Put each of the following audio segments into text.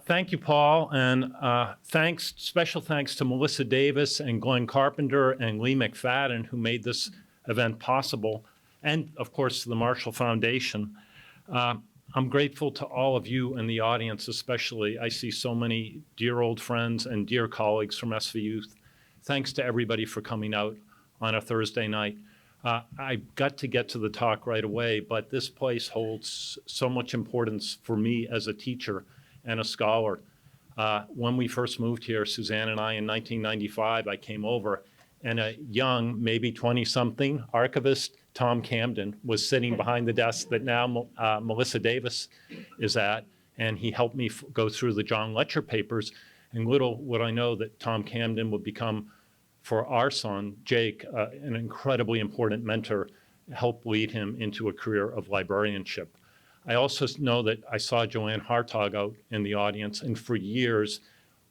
Thank you, Paul, and special thanks to Melissa Davis and Glenn Carpenter and Lee McFadden who made this event possible, and of course to the Marshall Foundation. I'm grateful to all of you in the audience, especially. I see so many dear old friends and dear colleagues from SV Youth. Thanks to everybody for coming out on a Thursday night. I got to get to the talk right away, but this place holds so much importance for me as a teacher and a scholar. When we first moved here, Suzanne and I, in 1995, I came over, and a young, maybe 20-something archivist, Tom Camden, was sitting behind the desk that now Melissa Davis is at, and he helped me go through the John Letcher papers, and little would I know that Tom Camden would become, for our son, Jake, an incredibly important mentor, help lead him into a career of librarianship. I also know that I saw Joanne Hartog out in the audience, and for years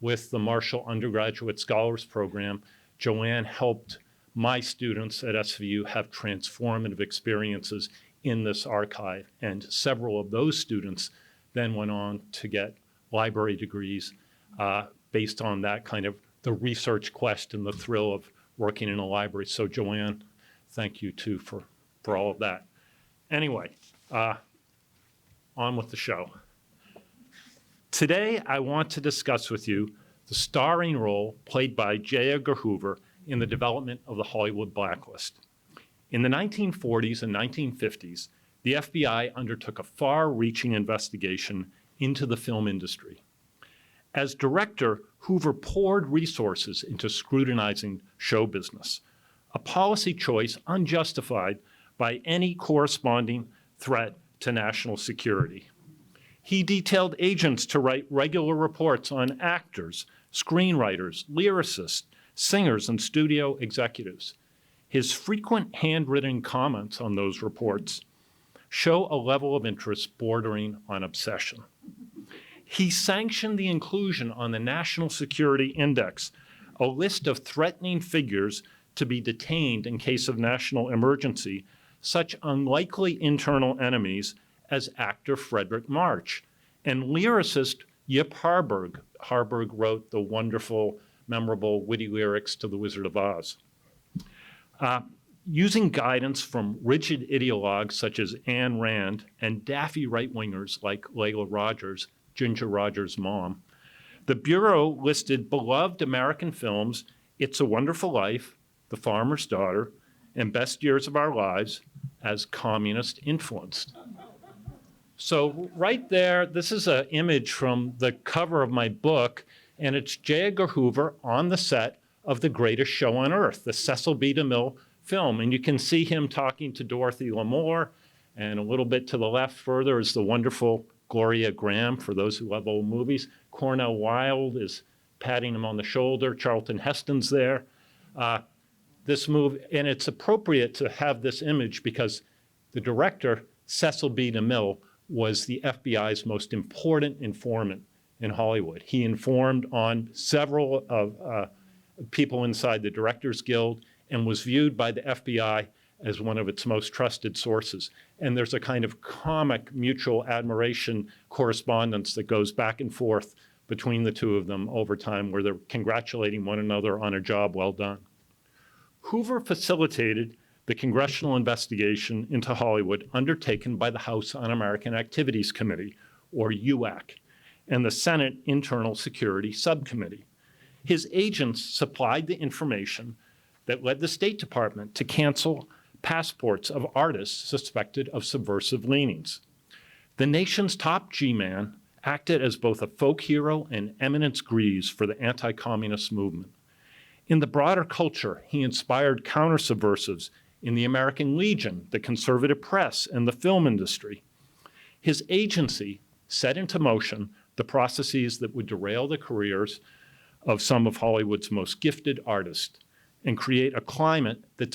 with the Marshall Undergraduate Scholars Program, Joanne helped my students at SVU have transformative experiences in this archive, and several of those students then went on to get library degrees based on that kind of the research quest and the thrill of working in a library. So Joanne, thank you too for all of that. Anyway, on with the show. Today, I want to discuss with you the starring role played by J. Edgar Hoover in the development of the Hollywood Blacklist. In the 1940s and 1950s, the FBI undertook a far-reaching investigation into the film industry. As director, Hoover poured resources into scrutinizing show business, a policy choice unjustified by any corresponding threat to national security. He detailed agents to write regular reports on actors, screenwriters, lyricists, singers, and studio executives. His frequent handwritten comments on those reports show a level of interest bordering on obsession. He sanctioned the inclusion on the National Security Index, a list of threatening figures to be detained in case of national emergency, such unlikely internal enemies as actor Fredric March and lyricist Yip Harburg. Harburg wrote the wonderful, memorable, witty lyrics to The Wizard of Oz. Using guidance from rigid ideologues such as Ayn Rand and daffy right-wingers like Layla Rogers, Ginger Rogers' mom, the Bureau listed beloved American films It's a Wonderful Life, The Farmer's Daughter, and Best Years of Our Lives as communist influenced. So right there, this is an image from the cover of my book, and it's J. Edgar Hoover on the set of The Greatest Show on Earth, the Cecil B. DeMille film. And you can see him talking to Dorothy Lamour, and a little bit to the left further is the wonderful Gloria Graham, for those who love old movies. Cornell Wilde is patting him on the shoulder. Charlton Heston's there. This movie, and it's appropriate to have this image because the director, Cecil B. DeMille, was the FBI's most important informant in Hollywood. He informed on several of people inside the Directors Guild and was viewed by the FBI as one of its most trusted sources. And there's a kind of comic mutual admiration correspondence that goes back and forth between the two of them over time where they're congratulating one another on a job well done. Hoover facilitated the congressional investigation into Hollywood undertaken by the House Un-American Activities Committee, or UAC, and the Senate Internal Security Subcommittee. His agents supplied the information that led the State Department to cancel passports of artists suspected of subversive leanings. The nation's top G-man acted as both a folk hero and eminence grise for the anti-communist movement. In the broader culture, he inspired counter-subversives in the American Legion, the conservative press, and the film industry. His agency set into motion the processes that would derail the careers of some of Hollywood's most gifted artists and create a climate that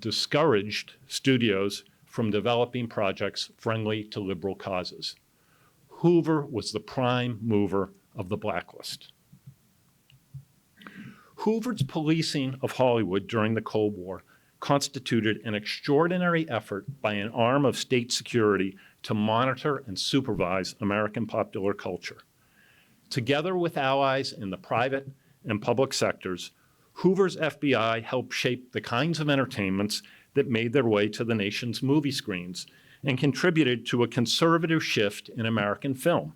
discouraged studios from developing projects friendly to liberal causes. Hoover was the prime mover of the Blacklist. Hoover's policing of Hollywood during the Cold War constituted an extraordinary effort by an arm of state security to monitor and supervise American popular culture. Together with allies in the private and public sectors, Hoover's FBI helped shape the kinds of entertainments that made their way to the nation's movie screens and contributed to a conservative shift in American film.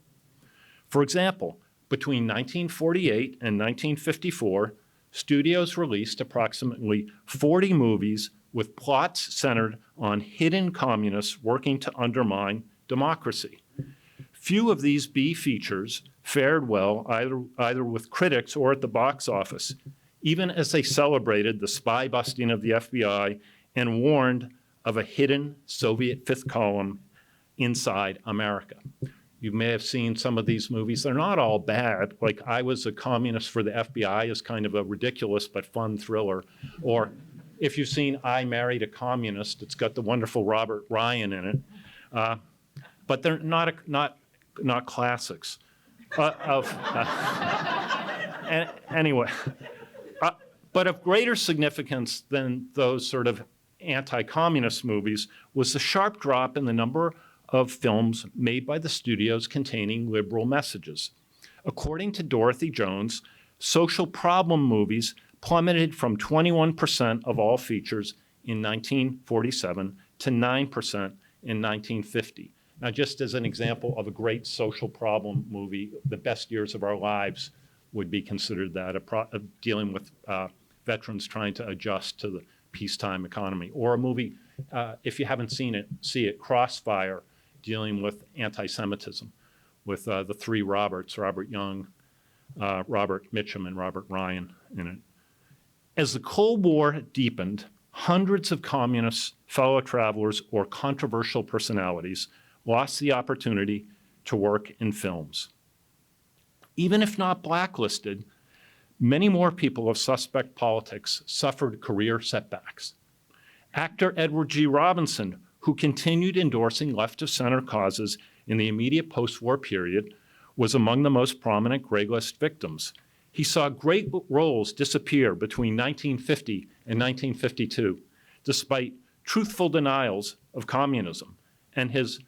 For example, between 1948 and 1954, studios released approximately 40 movies with plots centered on hidden communists working to undermine democracy. Few of these B features fared well either with critics or at the box office, even as they celebrated the spy busting of the FBI and warned of a hidden Soviet fifth column inside America. You may have seen some of these movies. They're not all bad. Like I Was a Communist for the FBI is kind of a ridiculous but fun thriller. Or if you've seen I Married a Communist, it's got the wonderful Robert Ryan in it. But they're not classics. Anyway, but of greater significance than those sort of anti-communist movies was the sharp drop in the number of films made by the studios containing liberal messages. According to Dorothy Jones, social problem movies plummeted from 21% of all features in 1947 to 9% in 1950. Now, just as an example of a great social problem movie, The Best Years of Our Lives would be considered that, dealing with veterans trying to adjust to the peacetime economy. Or a movie, if you haven't seen it, see it, Crossfire, dealing with anti-Semitism, with the three Roberts, Robert Young, Robert Mitchum, and Robert Ryan in it. As the Cold War deepened, hundreds of communists, fellow travelers, or controversial personalities lost the opportunity to work in films. Even if not blacklisted, many more people of suspect politics suffered career setbacks. Actor Edward G. Robinson, who continued endorsing left-of-center causes in the immediate post-war period, was among the most prominent Graylist victims. He saw great roles disappear between 1950 and 1952, despite truthful denials of communism and his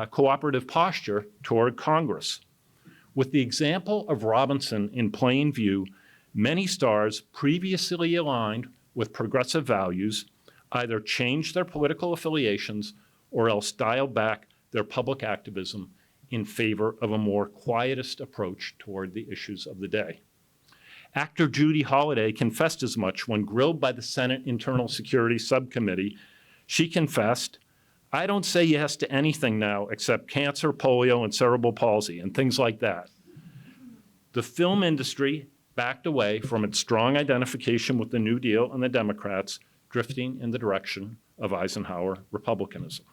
cooperative posture toward Congress. With the example of Robinson in plain view, many stars previously aligned with progressive values either changed their political affiliations or else dialed back their public activism in favor of a more quietist approach toward the issues of the day. Actor Judy Holliday confessed as much when grilled by the Senate Internal Security Subcommittee. She confessed, "I don't say yes to anything now except cancer, polio, and cerebral palsy, and things like that." The film industry backed away from its strong identification with the New Deal and the Democrats, drifting in the direction of Eisenhower republicanism.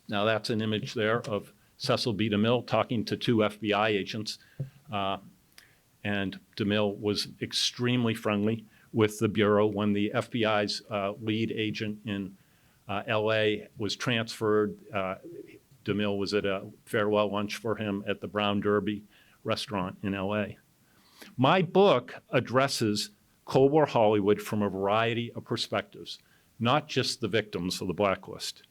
Now that's an image there of Cecil B. DeMille talking to two FBI agents, and DeMille was extremely friendly with the Bureau when the FBI's lead agent in LA was transferred. DeMille was at a farewell lunch for him at the Brown Derby restaurant in LA. My book addresses Cold War Hollywood from a variety of perspectives, not just the victims of the Blacklist.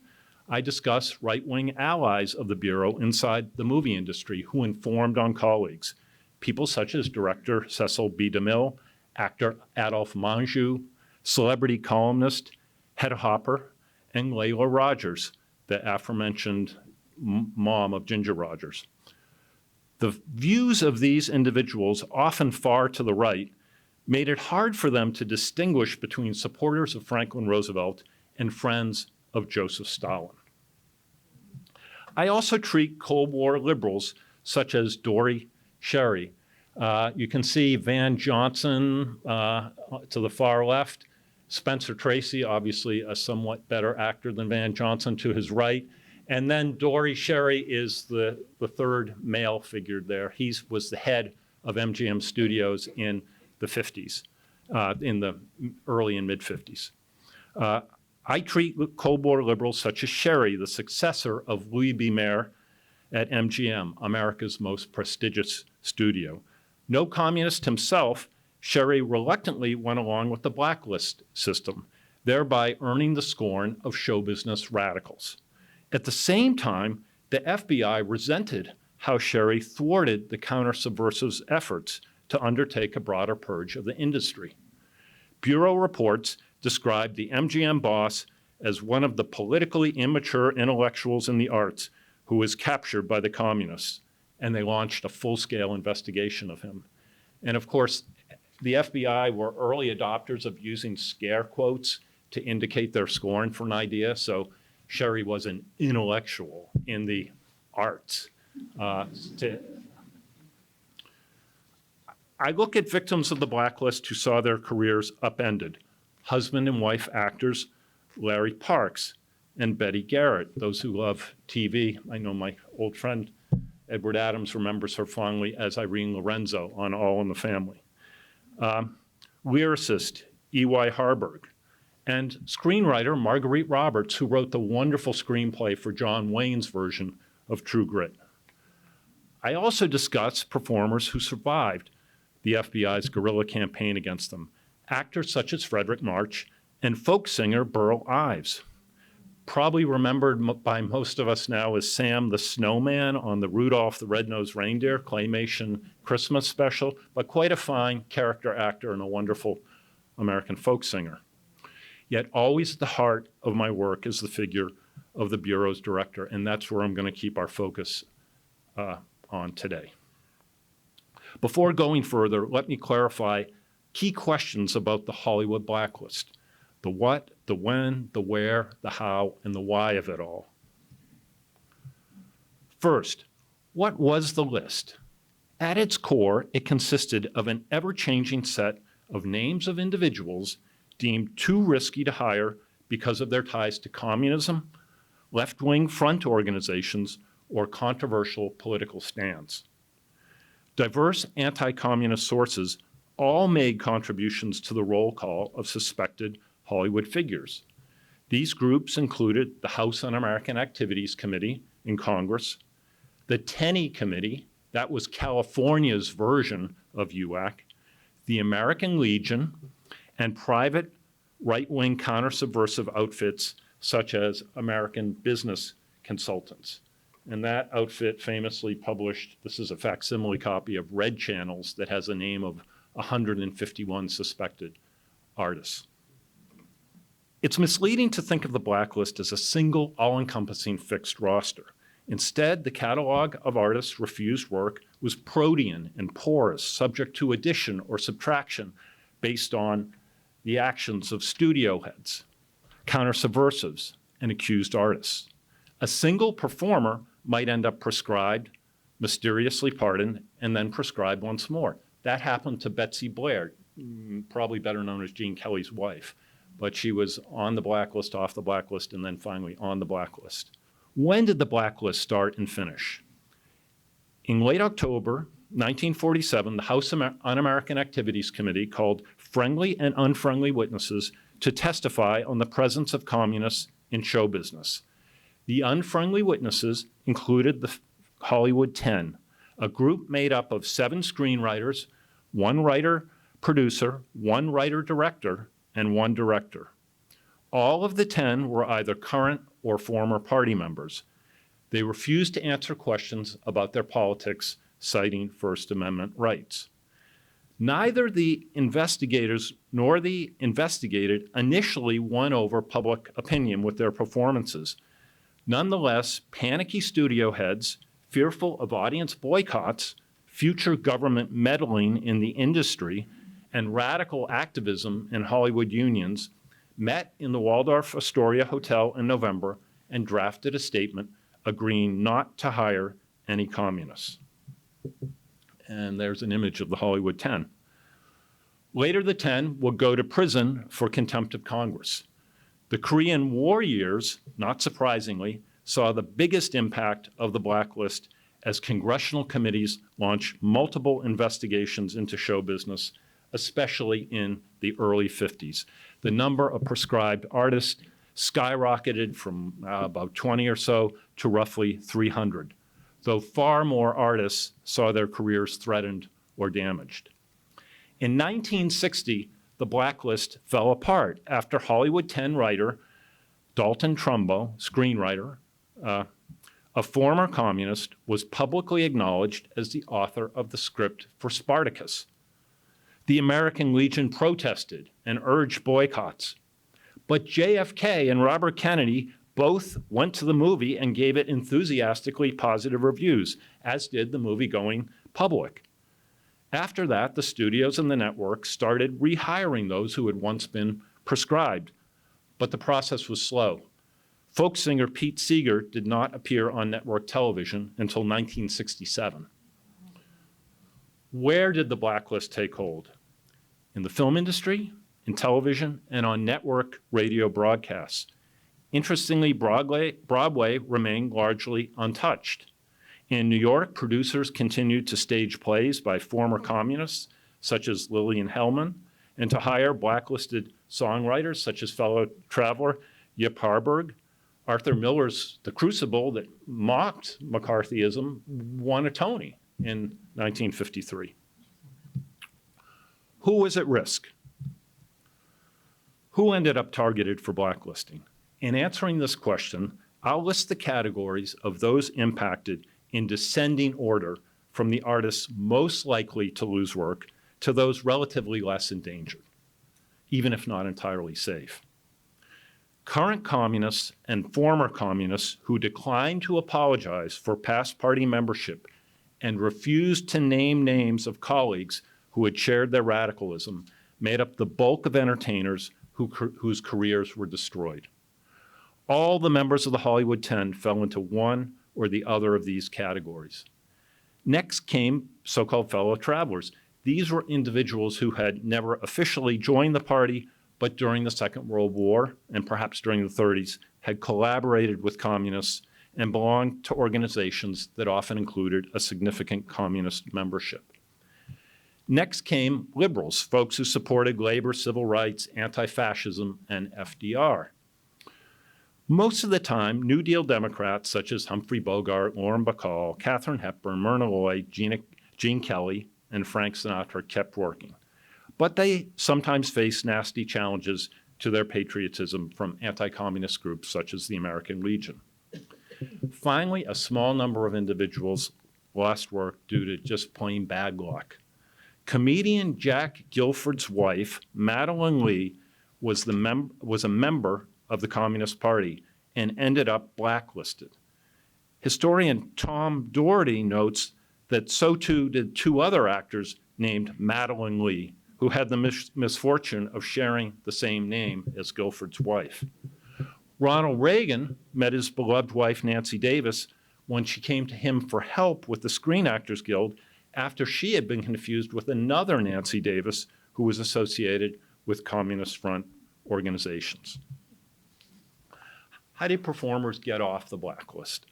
I discuss right-wing allies of the Bureau inside the movie industry who informed on colleagues, people such as director Cecil B. DeMille, actor Adolphe Menjou, celebrity columnist Hedda Hopper, and Layla Rogers, the aforementioned mom of Ginger Rogers. The views of these individuals, often far to the right, made it hard for them to distinguish between supporters of Franklin Roosevelt and friends of Joseph Stalin. I also treat Cold War liberals such as Dory Sherry. You can see Van Johnson to the far left, Spencer Tracy, obviously a somewhat better actor than Van Johnson, to his right. And then Dory Sherry is the third male figure there. He was the head of MGM Studios in the 50s, in the early and mid 50s. I treat Cold War liberals such as Sherry, the successor of Louis B. Mayer at MGM, America's most prestigious studio. No communist himself, Sherry reluctantly went along with the blacklist system, thereby earning the scorn of show business radicals. At the same time, the FBI resented how Sherry thwarted the counter-subversives' efforts to undertake a broader purge of the industry. Bureau reports described the MGM boss as one of the politically immature intellectuals in the arts who was captured by the communists, and they launched a full-scale investigation of him. And of course, the FBI were early adopters of using scare quotes to indicate their scorn for an idea, so Sherry was an intellectual in the arts. I look at victims of the Blacklist who saw their careers upended. Husband and wife actors Larry Parks and Betty Garrett, those who love TV. I know my old friend Edward Adams remembers her fondly as Irene Lorenzo on All in the Family. Lyricist E.Y. Harburg, and screenwriter Marguerite Roberts, who wrote the wonderful screenplay for John Wayne's version of True Grit. I also discuss performers who survived the FBI's guerrilla campaign against them, actors such as Fredric March and folk singer Burl Ives, probably remembered by most of us now as Sam the Snowman on the Rudolph the Red-Nosed Reindeer claymation Christmas special, but quite a fine character actor and a wonderful American folk singer. Yet always at the heart of my work is the figure of the Bureau's director, and that's where I'm going to keep our focus on today. Before going further, let me clarify key questions about the Hollywood Blacklist: the what, the when, the where, the how, and the why of it all. First, what was the list? At its core, it consisted of an ever-changing set of names of individuals deemed too risky to hire because of their ties to communism, left-wing front organizations, or controversial political stands. Diverse anti-communist sources all made contributions to the roll call of suspected Hollywood figures. These groups included the House Un-American Activities Committee in Congress, the Tenney Committee, that was California's version of UAC, the American Legion, and private right-wing counter-subversive outfits such as American Business Consultants. And that outfit famously published, this is a facsimile copy of Red Channels that has a name of 151 suspected artists. It's misleading to think of the Blacklist as a single, all-encompassing fixed roster. Instead, the catalog of artists refused work was protean and porous, subject to addition or subtraction based on the actions of studio heads, counter-subversives, and accused artists. A single performer might end up proscribed, mysteriously pardoned, and then proscribed once more. That happened to Betsy Blair, probably better known as Gene Kelly's wife, but she was on the blacklist, off the blacklist, and then finally on the blacklist. When did the blacklist start and finish? In late October 1947, the House Un-American Activities Committee called friendly and unfriendly witnesses to testify on the presence of communists in show business. The unfriendly witnesses included the Hollywood 10, a group made up of 7 screenwriters, 1 writer-producer, 1 writer-director, and 1 director. All of the 10 were either current or former party members. They refused to answer questions about their politics, citing First Amendment rights. Neither the investigators nor the investigated initially won over public opinion with their performances. Nonetheless, panicky studio heads, fearful of audience boycotts, future government meddling in the industry, and radical activism in Hollywood unions, met in the Waldorf Astoria Hotel in November and drafted a statement agreeing not to hire any communists. And there's an image of the Hollywood 10. Later, the 10 will go to prison for contempt of Congress. The Korean War years, not surprisingly, saw the biggest impact of the blacklist as congressional committees launched multiple investigations into show business, especially in the early 50s. The number of proscribed artists skyrocketed from about 20 or so to roughly 300, though far more artists saw their careers threatened or damaged. In 1960, the blacklist fell apart after Hollywood 10 writer Dalton Trumbo, screenwriter, a former communist, was publicly acknowledged as the author of the script for Spartacus. The American Legion protested and urged boycotts. But JFK and Robert Kennedy both went to the movie and gave it enthusiastically positive reviews, as did the movie-going public. After that, the studios and the networks started rehiring those who had once been proscribed, but the process was slow. Folk singer Pete Seeger did not appear on network television until 1967. Where did the blacklist take hold? In the film industry, in television, and on network radio broadcasts. Interestingly, Broadway remained largely untouched. In New York, producers continued to stage plays by former communists, such as Lillian Hellman, and to hire blacklisted songwriters, such as fellow traveler Yip Harburg. Arthur Miller's The Crucible, that mocked McCarthyism, won a Tony in 1953. Who was at risk? Who ended up targeted for blacklisting? In answering this question, I'll list the categories of those impacted in descending order from the artists most likely to lose work to those relatively less endangered, even if not entirely safe. Current communists and former communists who declined to apologize for past party membership and refused to name names of colleagues who had shared their radicalism made up the bulk of entertainers whose careers were destroyed. All the members of the Hollywood 10 fell into one or the other of these categories. Next came so-called fellow travelers. These were individuals who had never officially joined the party, but during the Second World War, and perhaps during the 30s, had collaborated with communists and belonged to organizations that often included a significant communist membership. Next came liberals, folks who supported labor, civil rights, anti-fascism, and FDR. Most of the time, New Deal Democrats such as Humphrey Bogart, Lauren Bacall, Katharine Hepburn, Myrna Loy, Gene Kelly, and Frank Sinatra kept working. But they sometimes faced nasty challenges to their patriotism from anti-communist groups such as the American Legion. Finally, a small number of individuals lost work due to just plain bad luck. Comedian Jack Guilford's wife, Madeline Lee, was a member of the Communist Party and ended up blacklisted. Historian Tom Doherty notes that so too did two other actors named Madeline Lee, who had the misfortune of sharing the same name as Guilford's wife. Ronald Reagan met his beloved wife, Nancy Davis, when she came to him for help with the Screen Actors Guild after she had been confused with another Nancy Davis who was associated with Communist Front organizations. How did performers get off the blacklist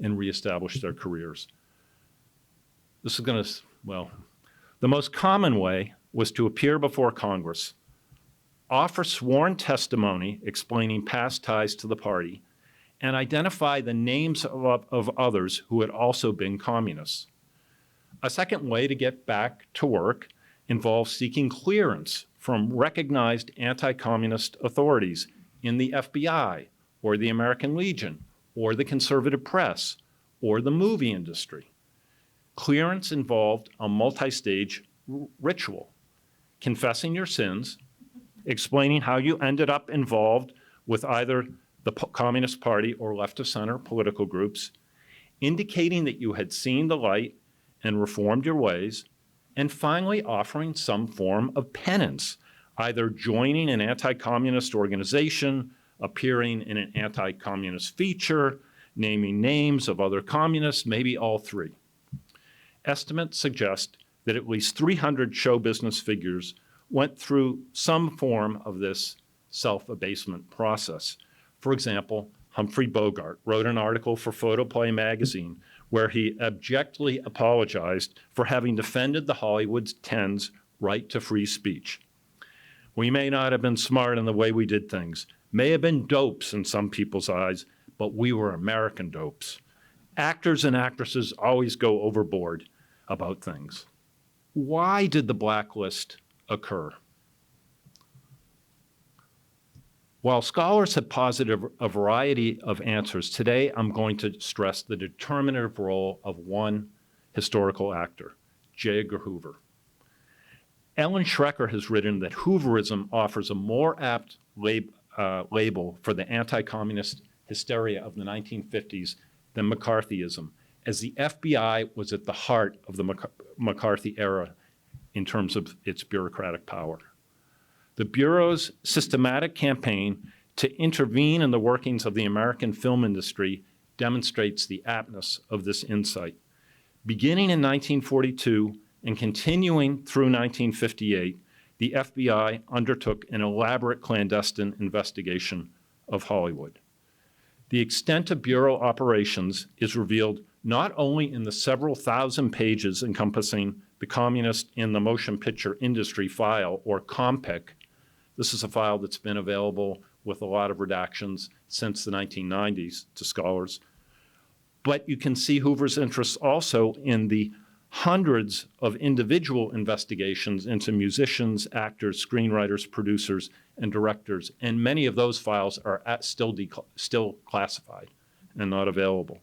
and reestablish their careers? This is going to, well, the most common way was to appear before Congress, offer sworn testimony explaining past ties to the party, and identify the names of others who had also been communists. A second way to get back to work involves seeking clearance from recognized anti-communist authorities in the FBI or the American Legion or the conservative press or the movie industry. Clearance involved a multi-stage ritual, confessing your sins, explaining how you ended up involved with either the Communist Party or left-of-center political groups, indicating that you had seen the light and reformed your ways, and finally offering some form of penance, either joining an anti-communist organization, appearing in an anti-communist feature, naming names of other communists, maybe all three. Estimates suggest that at least 300 show business figures went through some form of this self-abasement process. For example, Humphrey Bogart wrote an article for Photoplay magazine where he abjectly apologized for having defended the Hollywood 10's right to free speech. We may not have been smart in the way we did things, may have been dopes in some people's eyes, but we were American dopes. Actors and actresses always go overboard about things. Why did the blacklist occur? While scholars have posited a variety of answers, today I'm going to stress the determinative role of one historical actor, J. Edgar Hoover. Ellen Schrecker has written that Hooverism offers a more apt label for the anti-communist hysteria of the 1950s than McCarthyism, as the FBI was at the heart of the McCarthy era in terms of its bureaucratic power. The Bureau's systematic campaign to intervene in the workings of the American film industry demonstrates the aptness of this insight. Beginning in 1942 and continuing through 1958, the FBI undertook an elaborate clandestine investigation of Hollywood. The extent of Bureau operations is revealed not only in the several thousand pages encompassing the Communist in the Motion Picture Industry file, or COMPIC. This is a file that's been available with a lot of redactions since the 1990s to scholars. But you can see Hoover's interests also in the hundreds of individual investigations into musicians, actors, screenwriters, producers, and directors, and many of those files are still classified and not available.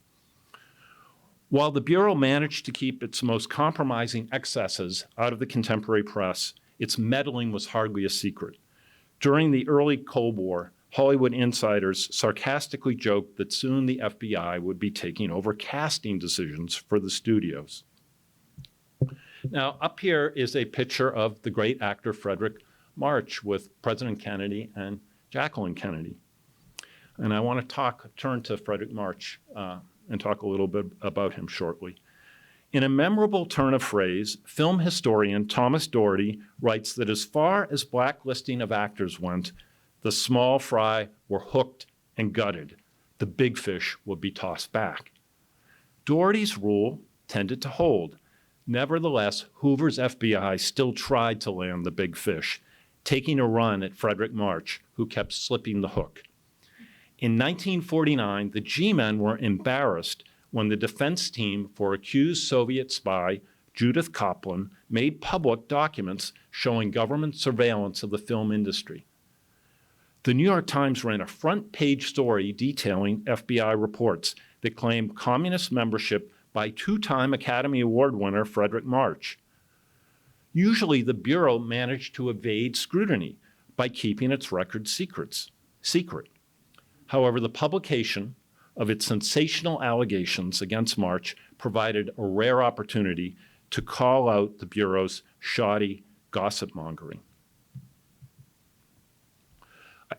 While the Bureau managed to keep its most compromising excesses out of the contemporary press, its meddling was hardly a secret. During the early Cold War, Hollywood insiders sarcastically joked that soon the FBI would be taking over casting decisions for the studios. Now, up here is a picture of the great actor Fredric March with President Kennedy and Jacqueline Kennedy. And I want to turn to Fredric March and talk a little bit about him shortly. In a memorable turn of phrase, film historian Thomas Doherty writes that as far as blacklisting of actors went, the small fry were hooked and gutted. The big fish would be tossed back. Doherty's rule tended to hold. Nevertheless, Hoover's FBI still tried to land the big fish, taking a run at Fredric March, who kept slipping the hook. In 1949, the G-men were embarrassed when the defense team for accused Soviet spy Judith Kaplan made public documents showing government surveillance of the film industry. The New York Times ran a front-page story detailing FBI reports that claimed communist membership by two-time Academy Award winner Fredric March. Usually, the Bureau managed to evade scrutiny by keeping its records secret. However, the publication of its sensational allegations against March provided a rare opportunity to call out the Bureau's shoddy gossip mongering.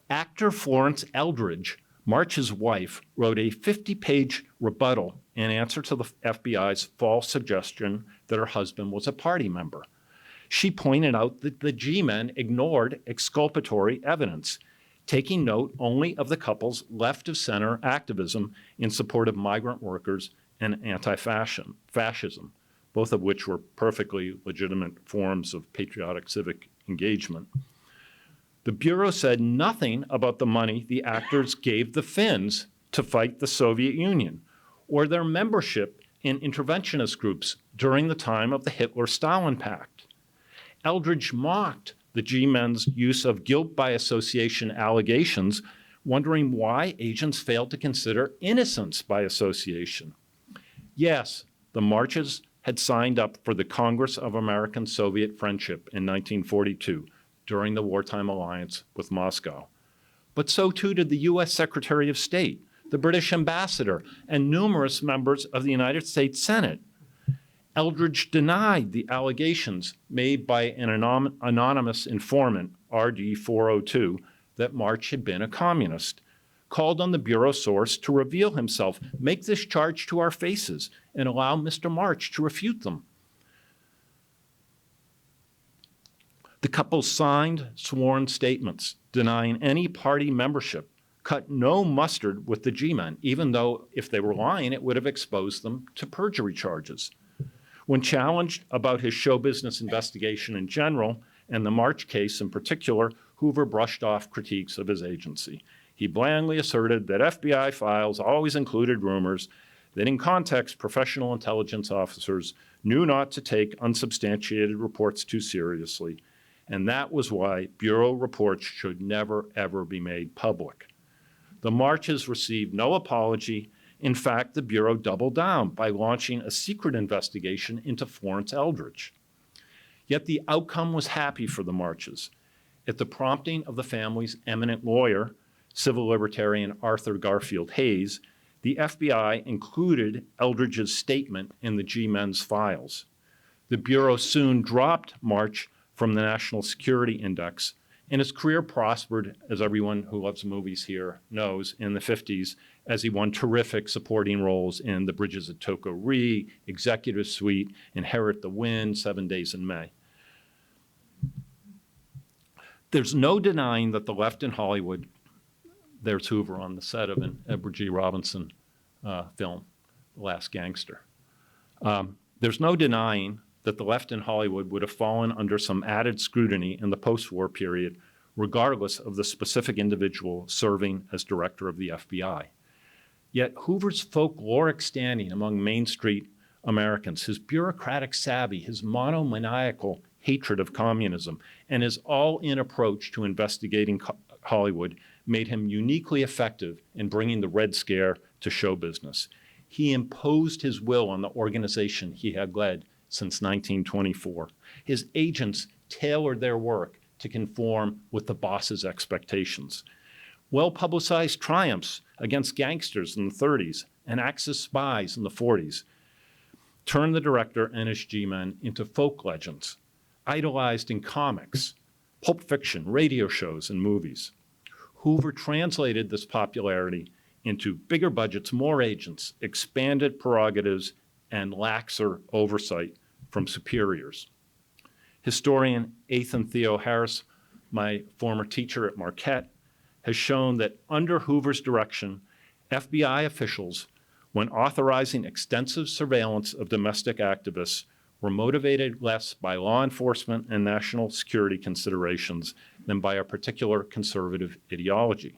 Actor Florence Eldridge, March's wife, wrote a 50-page rebuttal in answer to the FBI's false suggestion that her husband was a party member. She pointed out that the G-men ignored exculpatory evidence, taking note only of the couple's left-of-center activism in support of migrant workers and anti-fascism, both of which were perfectly legitimate forms of patriotic civic engagement. The Bureau said nothing about the money the actors gave the Finns to fight the Soviet Union, or their membership in interventionist groups during the time of the Hitler-Stalin Pact. Eldridge mocked the G-men's use of guilt by association allegations, wondering why agents failed to consider innocence by association. Yes, the Marches had signed up for the Congress of American-Soviet Friendship in 1942 during the wartime alliance with Moscow. But so too did the U.S. Secretary of State, the British ambassador, and numerous members of the United States Senate. Eldridge denied the allegations made by an anonymous informant, RD 402, that March had been a communist, called on the Bureau source to reveal himself, make this charge to our faces, and allow Mr. March to refute them. The couple signed sworn statements denying any party membership, cut no mustard with the G-men, even though if they were lying, it would have exposed them to perjury charges. When challenged about his show business investigation in general, and the March case in particular, Hoover brushed off critiques of his agency. He blandly asserted that FBI files always included rumors, that in context, professional intelligence officers knew not to take unsubstantiated reports too seriously, and that was why Bureau reports should never, ever be made public. The Marches received no apology. In fact, the Bureau doubled down by launching a secret investigation into Florence Eldridge. Yet the outcome was happy for the Marches. At the prompting of the family's eminent lawyer, civil libertarian Arthur Garfield Hayes, the FBI included Eldridge's statement in the G-Men's files. The Bureau soon dropped March from the National Security Index, and his career prospered, as everyone who loves movies here knows, in the 50s, as he won terrific supporting roles in The Bridges at Toko Ri, Executive Suite, Inherit the Wind, 7 Days in May. There's no denying that the left in Hollywood, there's Hoover on the set of an Edward G. Robinson film, The Last Gangster. There's no denying that the left in Hollywood would have fallen under some added scrutiny in the post-war period, regardless of the specific individual serving as director of the FBI. Yet Hoover's folkloric standing among Main Street Americans, his bureaucratic savvy, his monomaniacal hatred of communism, and his all-in approach to investigating Hollywood made him uniquely effective in bringing the Red Scare to show business. He imposed his will on the organization he had led since 1924. His agents tailored their work to conform with the boss's expectations. Well-publicized triumphs against gangsters in the 30s and Axis spies in the 40s turned the director and his G-men into folk legends, idolized in comics, pulp fiction, radio shows, and movies. Hoover translated this popularity into bigger budgets, more agents, expanded prerogatives, and laxer oversight from superiors. Historian Ethan Theo Harris, my former teacher at Marquette, has shown that under Hoover's direction, FBI officials, when authorizing extensive surveillance of domestic activists, were motivated less by law enforcement and national security considerations than by a particular conservative ideology.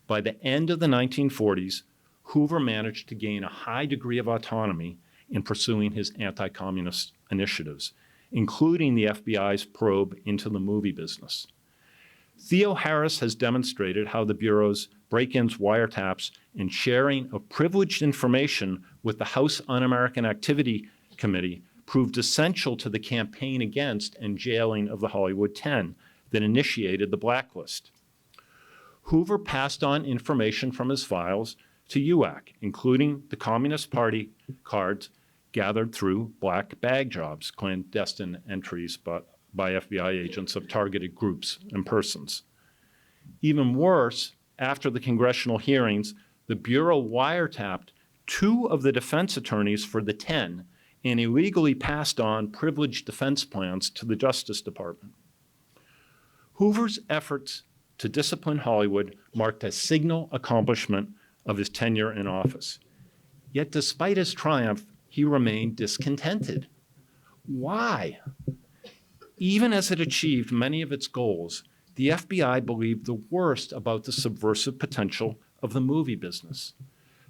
By the end of the 1940s, Hoover managed to gain a high degree of autonomy in pursuing his anti-communist initiatives, including the FBI's probe into the movie business. Theo Harris has demonstrated how the Bureau's break-ins, wiretaps, and sharing of privileged information with the House Un-American Activity Committee proved essential to the campaign against and jailing of the Hollywood 10 that initiated the Blacklist. Hoover passed on information from his files to UAC, including the Communist Party cards gathered through black bag jobs, clandestine entries by FBI agents of targeted groups and persons. Even worse, after the congressional hearings, the Bureau wiretapped 2 of the defense attorneys for the 10 and illegally passed on privileged defense plans to the Justice Department. Hoover's efforts to discipline Hollywood marked a signal accomplishment of his tenure in office. Yet despite his triumph, he remained discontented. Why? Even as it achieved many of its goals, the FBI believed the worst about the subversive potential of the movie business.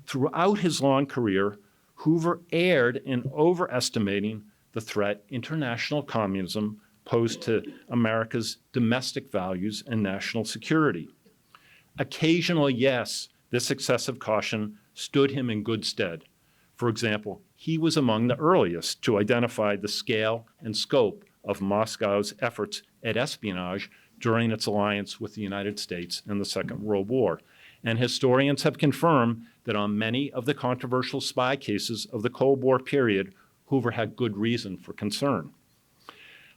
Throughout his long career, Hoover erred in overestimating the threat international communism posed to America's domestic values and national security. Occasionally, yes, this excessive caution stood him in good stead. For example, he was among the earliest to identify the scale and scope of Moscow's efforts at espionage during its alliance with the United States in the Second World War. And historians have confirmed that on many of the controversial spy cases of the Cold War period, Hoover had good reason for concern.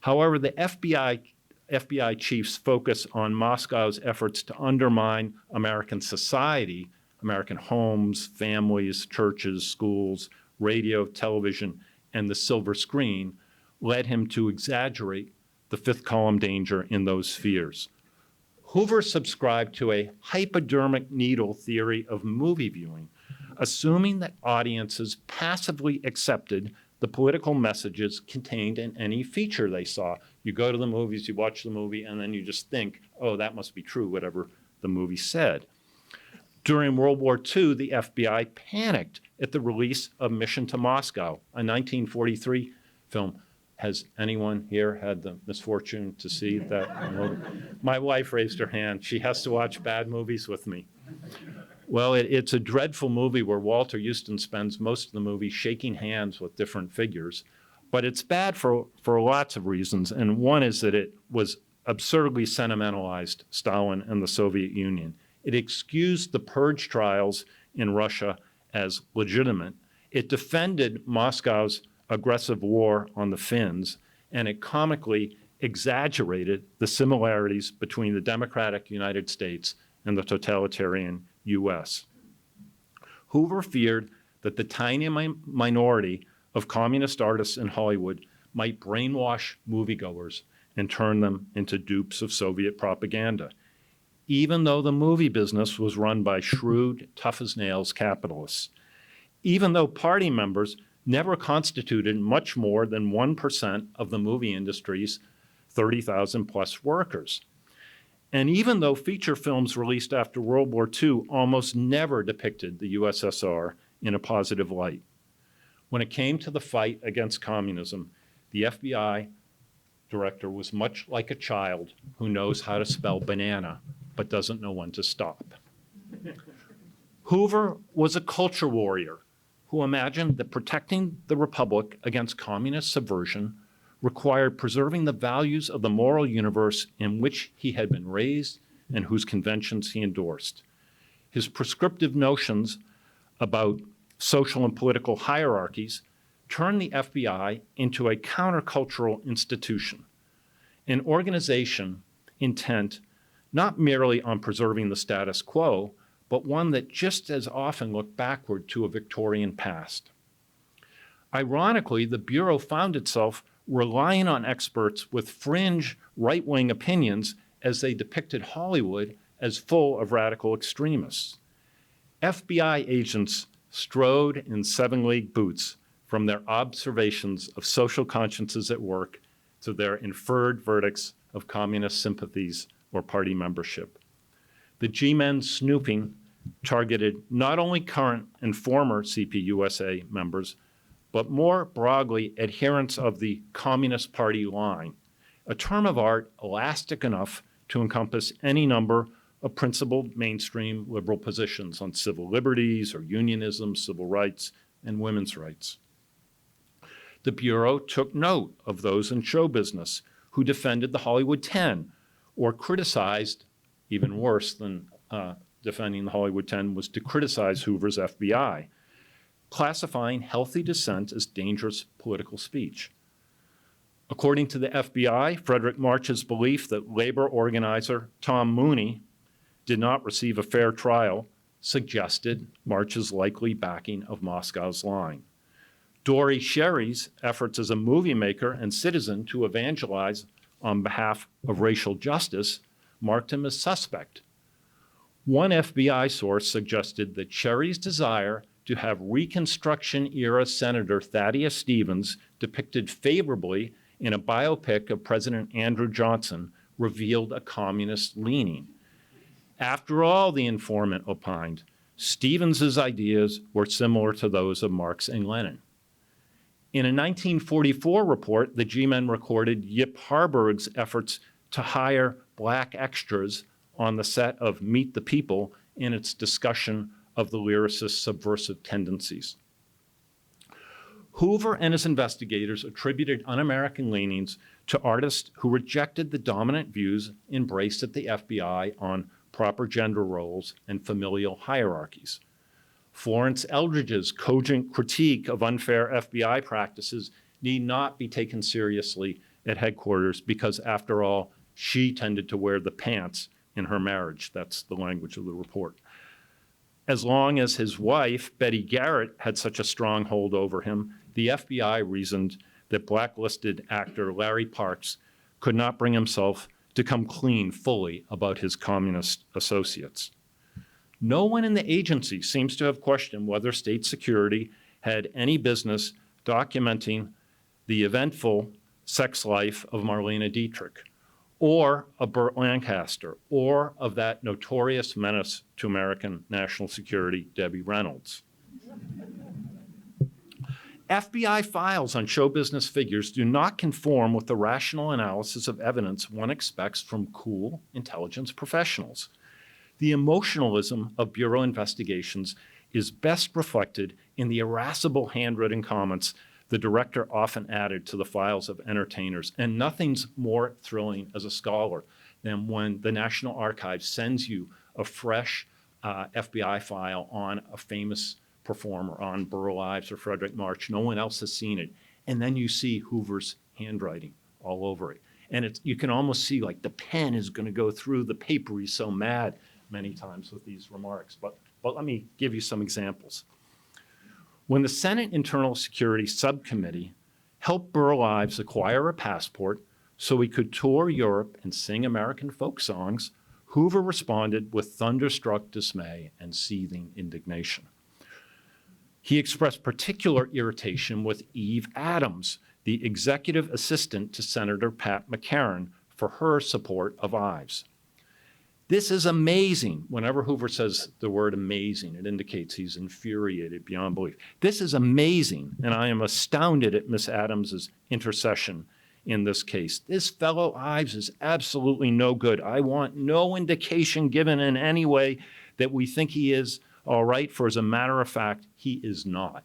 However, the FBI chief's focus on Moscow's efforts to undermine American society, American homes, families, churches, schools, radio, television, and the silver screen, led him to exaggerate the fifth column danger in those spheres. Hoover subscribed to a hypodermic needle theory of movie viewing, assuming that audiences passively accepted the political messages contained in any feature they saw. You go to the movies, you watch the movie, and then you just think, oh, that must be true, whatever the movie said. During World War II, the FBI panicked at the release of Mission to Moscow, a 1943 film Has anyone here had the misfortune to see that movie? My wife raised her hand. She has to watch bad movies with me. Well, it's a dreadful movie where Walter Euston spends most of the movie shaking hands with different figures. But it's bad for lots of reasons. And one is that it was absurdly sentimentalized Stalin and the Soviet Union. It excused the purge trials in Russia as legitimate. It defended Moscow's aggressive war on the Finns, and it comically exaggerated the similarities between the democratic United States and the totalitarian US. Hoover feared that the tiny minority of communist artists in Hollywood might brainwash moviegoers and turn them into dupes of Soviet propaganda, even though the movie business was run by shrewd, tough-as-nails capitalists, even though party members never constituted much more than 1% of the movie industry's 30,000 plus workers. And even though feature films released after World War II almost never depicted the USSR in a positive light. When it came to the fight against communism, the FBI director was much like a child who knows how to spell banana but doesn't know when to stop. Hoover was a culture warrior who imagined that protecting the Republic against communist subversion required preserving the values of the moral universe in which he had been raised and whose conventions he endorsed. His prescriptive notions about social and political hierarchies turned the FBI into a countercultural institution, an organization intent not merely on preserving the status quo, but one that just as often looked backward to a Victorian past. Ironically, the Bureau found itself relying on experts with fringe right-wing opinions as they depicted Hollywood as full of radical extremists. FBI agents strode in seven-league boots from their observations of social consciences at work to their inferred verdicts of communist sympathies or party membership. The G-men snooping targeted not only current and former CPUSA members, but more broadly adherents of the Communist Party line, a term of art elastic enough to encompass any number of principled mainstream liberal positions on civil liberties or unionism, civil rights, and women's rights. The Bureau took note of those in show business who defended the Hollywood 10 or criticized, even worse than defending the Hollywood 10 was to criticize Hoover's FBI, classifying healthy dissent as dangerous political speech. According to the FBI, Fredric March's belief that labor organizer Tom Mooney did not receive a fair trial suggested March's likely backing of Moscow's line. Dory Sherry's efforts as a movie maker and citizen to evangelize on behalf of racial justice marked him as suspect. One FBI source suggested that Sherry's desire to have Reconstruction-era Senator Thaddeus Stevens depicted favorably in a biopic of President Andrew Johnson revealed a communist leaning. After all, the informant opined, Stevens's ideas were similar to those of Marx and Lenin. In a 1944 report, the G-men recorded Yip Harburg's efforts to hire black extras on the set of Meet the People in its discussion of the lyricist's subversive tendencies. Hoover and his investigators attributed un-American leanings to artists who rejected the dominant views embraced at the FBI on proper gender roles and familial hierarchies. Florence Eldridge's cogent critique of unfair FBI practices need not be taken seriously at headquarters because, after all, she tended to wear the pants in her marriage. That's the language of the report. As long as his wife, Betty Garrett, had such a strong hold over him, the FBI reasoned that blacklisted actor Larry Parks could not bring himself to come clean fully about his communist associates. No one in the agency seems to have questioned whether state security had any business documenting the eventful sex life of Marlene Dietrich, or of Burt Lancaster, or of that notorious menace to American national security, Debbie Reynolds. FBI files on show business figures do not conform with the rational analysis of evidence one expects from cool intelligence professionals. The emotionalism of Bureau investigations is best reflected in the irascible handwritten comments the director often added to the files of entertainers. And nothing's more thrilling as a scholar than when the National Archives sends you a fresh FBI file on a famous performer, on Burl Ives or Fredric March. No one else has seen it. And then you see Hoover's handwriting all over it. And you can almost see like the pen is going to go through the paper. He's so mad many times with these remarks. But let me give you some examples. When the Senate Internal Security Subcommittee helped Burl Ives acquire a passport so he could tour Europe and sing American folk songs, Hoover responded with thunderstruck dismay and seething indignation. He expressed particular irritation with Eve Adams, the executive assistant to Senator Pat McCarran, for her support of Ives. This is amazing. Whenever Hoover says the word amazing, it indicates he's infuriated beyond belief. This is amazing, and I am astounded at Miss Adams's intercession in this case. This fellow Ives is absolutely no good. I want no indication given in any way that we think he is all right, for as a matter of fact, he is not.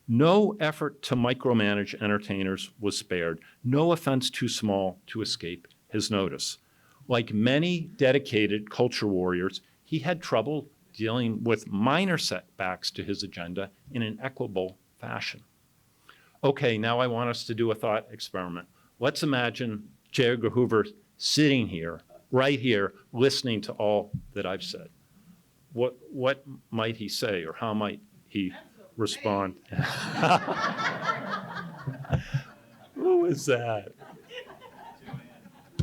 No effort to micromanage entertainers was spared, no offense too small to escape his notice. Like many dedicated culture warriors, he had trouble dealing with minor setbacks to his agenda in an equitable fashion. Okay, now I want us to do a thought experiment. Let's imagine J. Edgar Hoover sitting here, right here, listening to all that I've said. What might he say, or how might he respond? Who is that?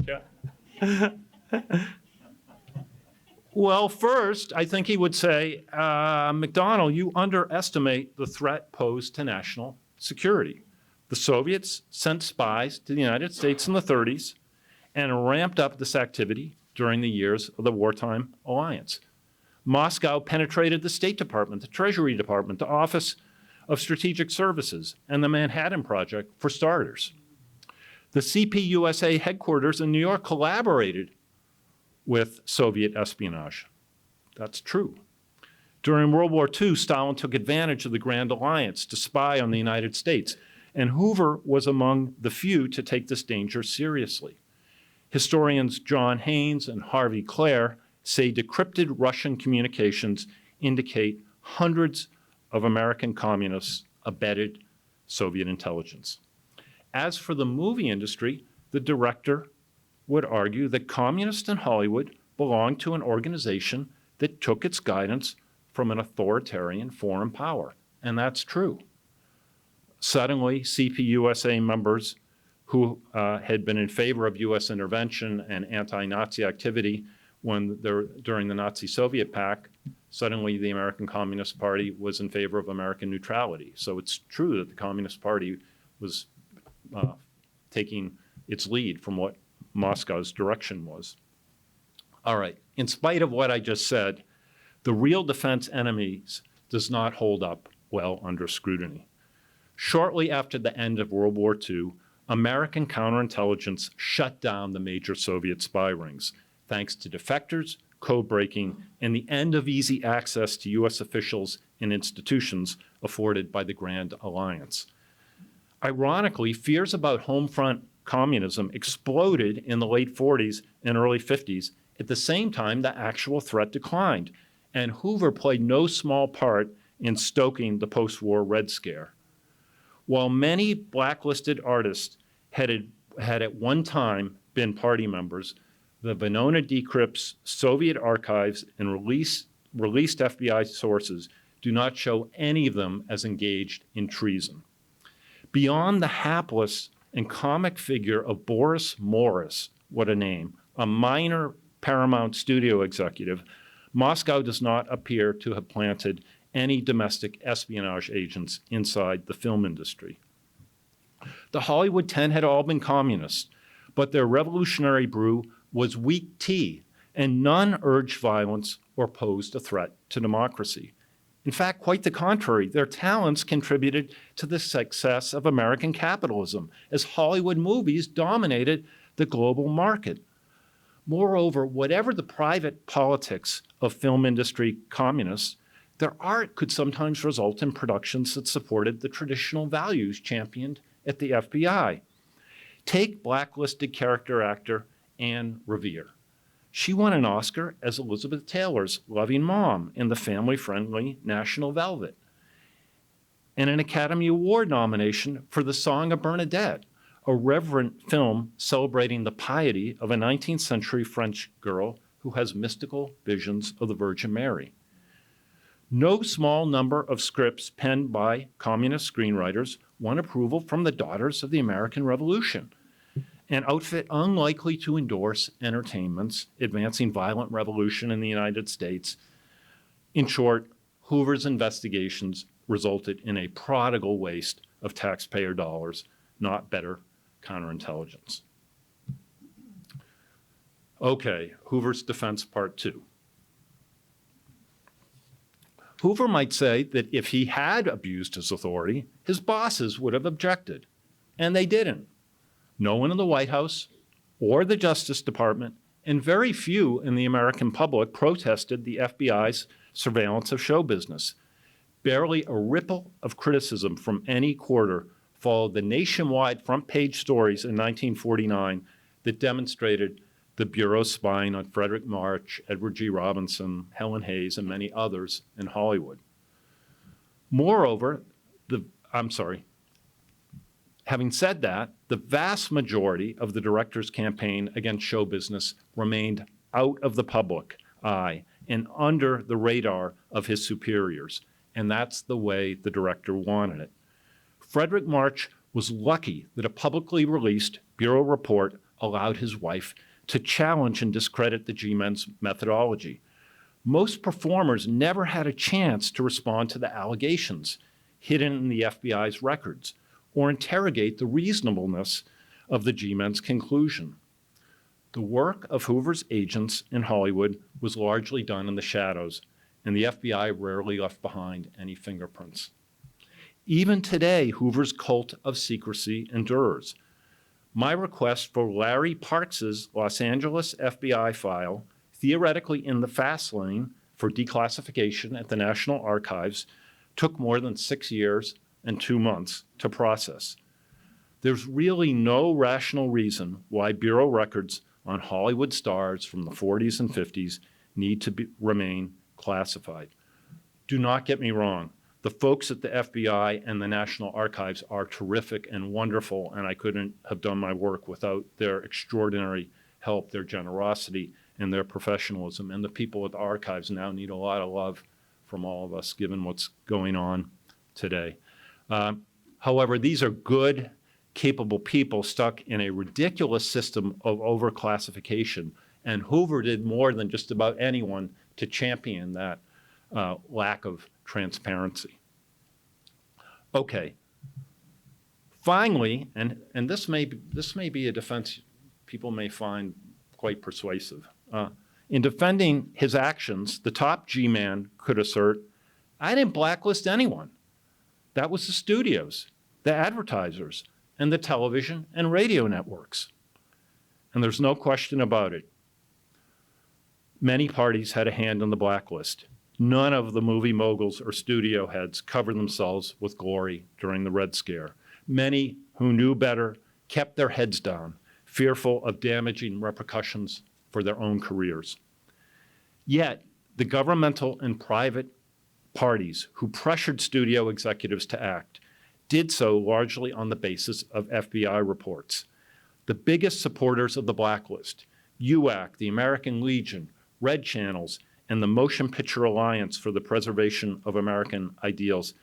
Yeah. Well, first, I think he would say, MacDonnell, you underestimate the threat posed to national security. The Soviets sent spies to the United States in the 30s and ramped up this activity during the years of the wartime alliance. Moscow penetrated the State Department, the Treasury Department, the Office of Strategic Services, and the Manhattan Project, for starters. The CPUSA headquarters in New York collaborated with Soviet espionage. That's true. During World War II, Stalin took advantage of the Grand Alliance to spy on the United States, and Hoover was among the few to take this danger seriously. Historians John Haynes and Harvey Clare say decrypted Russian communications indicate hundreds of American communists abetted Soviet intelligence. As for the movie industry, the director would argue that communists in Hollywood belonged to an organization that took its guidance from an authoritarian foreign power, and that's true. Suddenly, CPUSA members who had been in favor of U.S. intervention and anti-Nazi activity during the Nazi-Soviet pact, suddenly the American Communist Party was in favor of American neutrality. So it's true that the Communist Party was taking its lead from what Moscow's direction was. All right, in spite of what I just said, the real defense enemies does not hold up well under scrutiny. Shortly after the end of World War II, American counterintelligence shut down the major Soviet spy rings, thanks to defectors, code breaking, and the end of easy access to U.S. officials and institutions afforded by the Grand Alliance. Ironically, fears about home front communism exploded in the late 40s and early 50s. At the same time, the actual threat declined, and Hoover played no small part in stoking the post-war Red Scare. While many blacklisted artists had at one time been party members, the Venona Decrypt's Soviet archives and released FBI sources do not show any of them as engaged in treason. Beyond the hapless and comic figure of Boris Morris, what a name, a minor Paramount studio executive, Moscow does not appear to have planted any domestic espionage agents inside the film industry. The Hollywood 10 had all been communists, but their revolutionary brew was weak tea, and none urged violence or posed a threat to democracy. In fact, quite the contrary. Their talents contributed to the success of American capitalism as Hollywood movies dominated the global market. Moreover, whatever the private politics of film industry communists, their art could sometimes result in productions that supported the traditional values championed at the FBI. Take blacklisted character actor Anne Revere. She won an Oscar as Elizabeth Taylor's loving mom in the family-friendly National Velvet, and an Academy Award nomination for The Song of Bernadette, a reverent film celebrating the piety of a 19th century French girl who has mystical visions of the Virgin Mary. No small number of scripts penned by communist screenwriters won approval from the Daughters of the American Revolution, an outfit unlikely to endorse entertainments advancing violent revolution in the United States. In short, Hoover's investigations resulted in a prodigal waste of taxpayer dollars, not better counterintelligence. Okay, Hoover's defense part 2. Hoover might say that if he had abused his authority, his bosses would have objected, and they didn't. No one in the White House or the Justice Department, and very few in the American public protested the FBI's surveillance of show business. Barely a ripple of criticism from any quarter followed the nationwide front-page stories in 1949 that demonstrated the Bureau's spying on Fredric March, Edward G. Robinson, Helen Hayes, and many others in Hollywood. Moreover, having said that, the vast majority of the director's campaign against show business remained out of the public eye and under the radar of his superiors, and that's the way the director wanted it. Fredric March was lucky that a publicly released Bureau report allowed his wife to challenge and discredit the G-Men's methodology. Most performers never had a chance to respond to the allegations hidden in the FBI's records or interrogate the reasonableness of the G-Men's conclusion. The work of Hoover's agents in Hollywood was largely done in the shadows, and the FBI rarely left behind any fingerprints. Even today, Hoover's cult of secrecy endures. My request for Larry Parks's Los Angeles FBI file, theoretically in the fast lane for declassification at the National Archives, took more than 6 years and 2 months to process. There's really no rational reason why Bureau records on Hollywood stars from the 40s and 50s need to remain classified. Do not get me wrong. The folks at the FBI and the National Archives are terrific and wonderful, and I couldn't have done my work without their extraordinary help, their generosity, and their professionalism. And the people at the archives now need a lot of love from all of us, given what's going on today. However, these are good, capable people stuck in a ridiculous system of overclassification, and Hoover did more than just about anyone to champion that lack of transparency. Okay. Finally, and this may be a defense people may find quite persuasive. In defending his actions, the top G-man could assert, I didn't blacklist anyone. That was the studios, the advertisers, and the television and radio networks. And there's no question about it. Many parties had a hand in the blacklist. None of the movie moguls or studio heads covered themselves with glory during the Red Scare. Many who knew better kept their heads down, fearful of damaging repercussions for their own careers. Yet, the governmental and private parties who pressured studio executives to act did so largely on the basis of FBI reports. The biggest supporters of the blacklist, UAC, the American Legion, Red Channels, and the Motion Picture Alliance for the Preservation of American Ideals.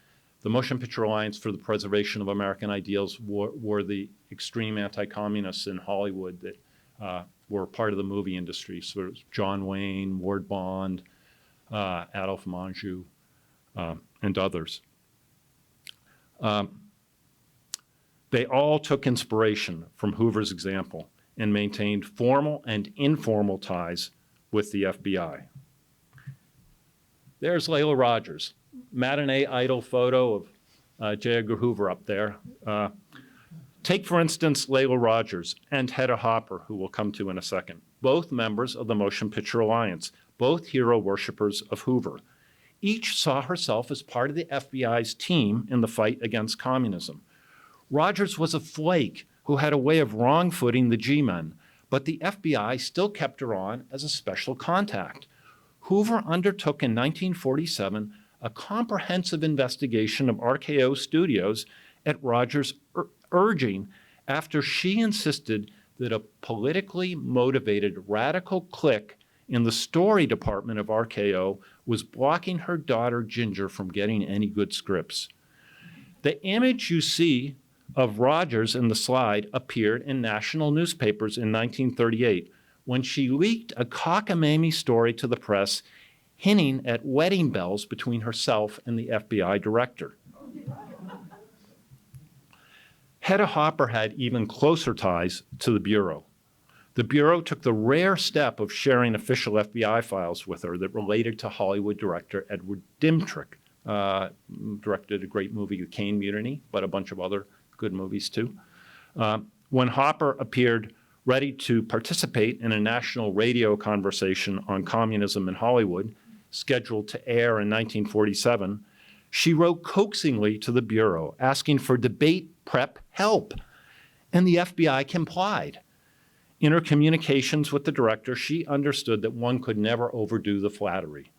The Motion Picture Alliance for the Preservation of American Ideals were the extreme anti-communists in Hollywood that were part of the movie industry. So John Wayne, Ward Bond, Adolphe Menjou, and others. They all took inspiration from Hoover's example and maintained formal and informal ties with the FBI. There's Layla Rogers, matinee idol photo of J. Edgar Hoover up there. Take, for instance, Layla Rogers and Hedda Hopper, who we'll come to in a second, both members of the Motion Picture Alliance, both hero worshipers of Hoover. Each saw herself as part of the FBI's team in the fight against communism. Rogers was a flake who had a way of wrong-footing the G-men, but the FBI still kept her on as a special contact. Hoover undertook in 1947 a comprehensive investigation of RKO Studios at Rogers' urging after she insisted that a politically motivated radical clique in the story department of RKO was blocking her daughter Ginger from getting any good scripts. The image you see of Rogers in the slide appeared in national newspapers in 1938 when she leaked a cockamamie story to the press hinting at wedding bells between herself and the FBI director. Hedda Hopper had even closer ties to the Bureau. The Bureau took the rare step of sharing official FBI files with her that related to Hollywood director Edward Dietrich, directed a great movie, The Caine Mutiny, but a bunch of other good movies too. When Hopper appeared ready to participate in a national radio conversation on communism in Hollywood, scheduled to air in 1947, she wrote coaxingly to the Bureau, asking for debate prep help, and the FBI complied. In her communications with the director, she understood that one could never overdo the flattery.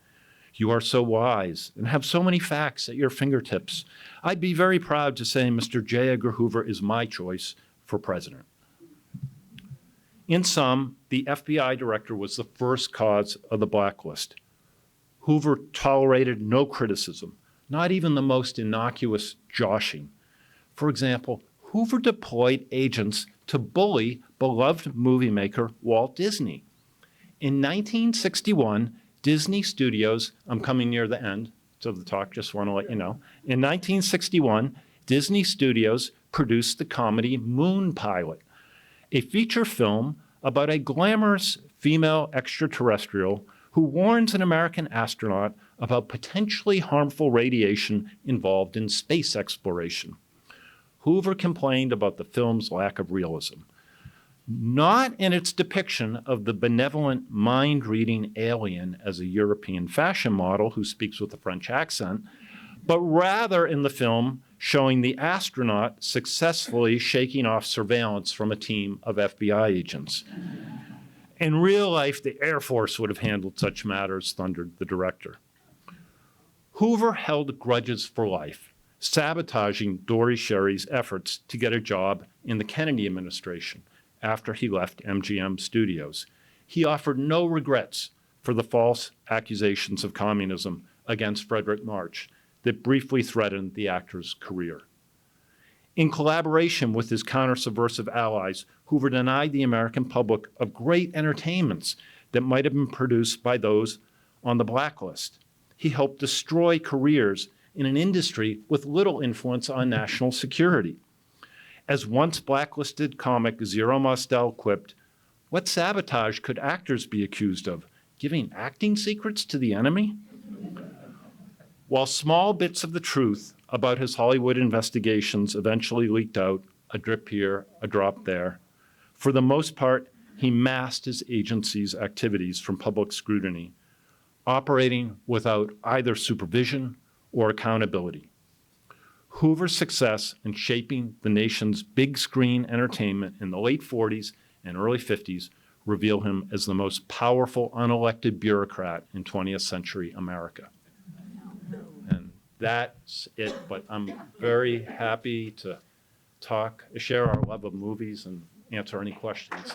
You are so wise and have so many facts at your fingertips. I'd be very proud to say Mr. J. Edgar Hoover is my choice for president. In sum, the FBI director was the first cause of the blacklist. Hoover tolerated no criticism, not even the most innocuous joshing. For example, Hoover deployed agents to bully beloved movie maker Walt Disney. In 1961, Disney Studios, I'm coming near the end of the talk, just want to let you know. In 1961, Disney Studios produced the comedy Moon Pilot, a feature film about a glamorous female extraterrestrial who warns an American astronaut about potentially harmful radiation involved in space exploration. Hoover complained about the film's lack of realism, not in its depiction of the benevolent, mind-reading alien as a European fashion model who speaks with a French accent, but rather in the film showing the astronaut successfully shaking off surveillance from a team of FBI agents. In real life, the Air Force would have handled such matters, thundered the director. Hoover held grudges for life, sabotaging Dory Sherry's efforts to get a job in the Kennedy administration after he left MGM Studios. He offered no regrets for the false accusations of communism against Fredric March that briefly threatened the actor's career. In collaboration with his counter-subversive allies, Hoover denied the American public of great entertainments that might have been produced by those on the blacklist. He helped destroy careers in an industry with little influence on national security. As once blacklisted comic Zero Mostel quipped, what sabotage could actors be accused of? Giving acting secrets to the enemy? While small bits of the truth about his Hollywood investigations eventually leaked out, a drip here, a drop there, for the most part, he masked his agency's activities from public scrutiny, operating without either supervision or accountability. Hoover's success in shaping the nation's big screen entertainment in the late 40s and early 50s reveal him as the most powerful unelected bureaucrat in 20th century America. And that's it, but I'm very happy to share our love of movies and answer any questions.